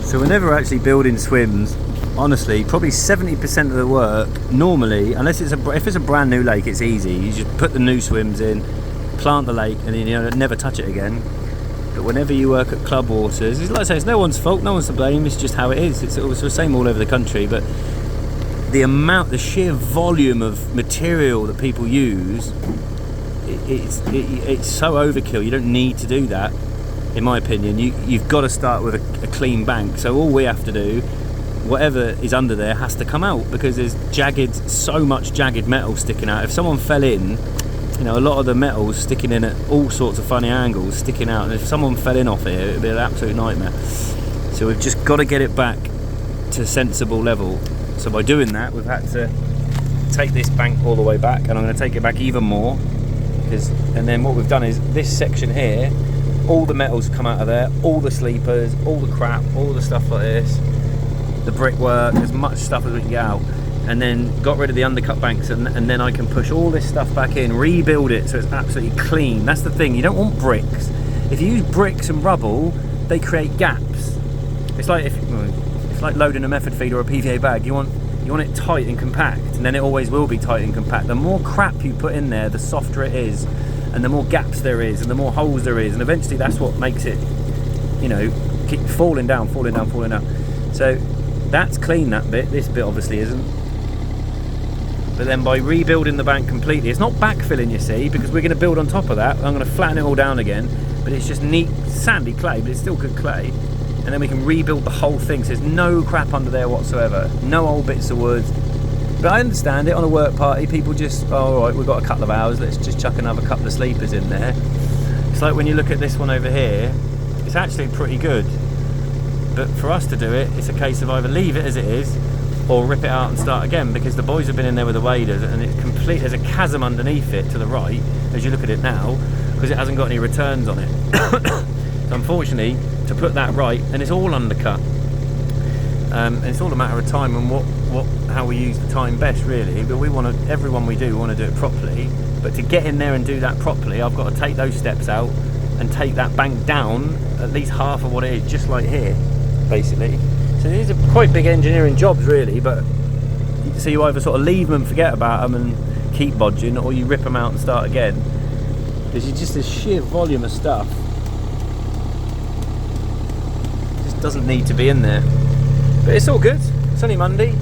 So whenever we're actually building swims, honestly, probably 70% of the work normally, unless if it's a brand new lake, it's easy. You just put the new swims in, plant the lake, and then you never touch it again. But whenever you work at club waters, it's like I say, it's no one's fault, no one's to blame. It's just how it is. It's the same all over the country. But the sheer volume of material that people use, it's so overkill. You don't need to do that. In my opinion, you've got to start with a clean bank. So all we have to do, whatever is under there has to come out, because there's so much jagged metal sticking out. If someone fell in, a lot of the metal's sticking in at all sorts of funny angles, sticking out, and if someone fell in off here, it would be an absolute nightmare. So we've just got to get it back to a sensible level. So by doing that, we've had to take this bank all the way back, and I'm going to take it back even more, and then what we've done is this section here, all the metals come out of there, all the sleepers, all the crap, all the stuff like this, the brickwork, as much stuff as we can get out, and then got rid of the undercut banks, and then I can push all this stuff back in, rebuild it so it's absolutely clean. That's the thing, you don't want bricks. If you use bricks and rubble, they create gaps. It's like loading a method feed or a PVA bag. You want it tight and compact, and then it always will be tight and compact. The more crap you put in there, the softer it is, and the more gaps there is, and the more holes there is, and eventually that's what makes it, keep falling down. So that's clean, that bit. This bit obviously isn't. But then by rebuilding the bank completely, it's not backfilling, you see, because we're going to build on top of that. I'm going to flatten it all down again, but it's just neat, sandy clay, but it's still good clay. And then we can rebuild the whole thing, so there's no crap under there whatsoever, no old bits of wood. But I understand it, on a work party, people just, all right, we've got a couple of hours, let's just chuck another couple of sleepers in there. It's like when you look at this one over here, it's actually pretty good. But for us to do it, it's a case of either leave it as it is, or rip it out and start again, because the boys have been in there with the waders, and it's complete. There's a chasm underneath it to the right, as you look at it now, because it hasn't got any returns on it. So unfortunately, to put that right, and it's all undercut. And it's all a matter of time and how we use the time best, really. But everyone we do, we want to do it properly. But to get in there and do that properly, I've got to take those steps out and take that bank down at least half of what it is, just like here, basically. So these are quite big engineering jobs, really. But so you either sort of leave them and forget about them and keep bodging, or you rip them out and start again. Because it's just this sheer volume of stuff. It just doesn't need to be in there. But it's all good. It's only Monday.